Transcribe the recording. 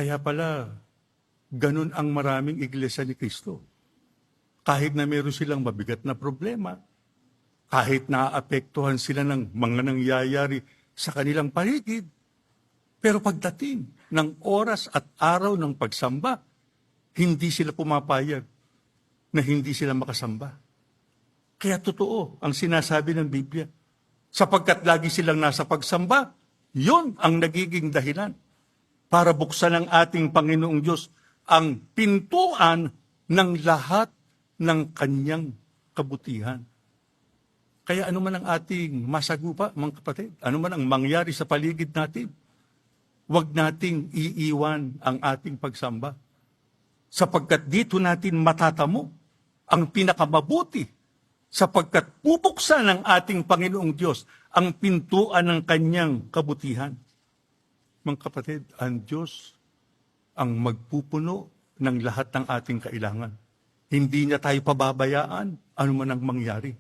Kaya pala, ganun ang maraming iglesia ni Kristo. Kahit na meron silang mabigat na problema, kahit naaapektuhan sila ng mga nangyayari sa kanilang paligid, pero pagdating ng oras at araw ng pagsamba, hindi sila pumapayag na hindi sila makasamba. Kaya totoo ang sinasabi ng Biblia. Sapagkat lagi silang nasa pagsamba, yun ang nagiging dahilan para buksan ng ating Panginoong Diyos ang pintuan ng lahat ng kanyang kabutihan. Kaya ano man ang ating masagupa, mga kapatid, ano man ang mangyari sa paligid natin, huwag nating iiwan ang ating pagsamba. Sapagkat dito natin matatamo ang pinakamabuti, sapagkat pupuksan ng ating Panginoong Diyos ang pintuan ng kanyang kabutihan. Mga kapatid, ang Diyos ang magpupuno ng lahat ng ating kailangan. Hindi niya tayo pababayaan ano man ang mangyari.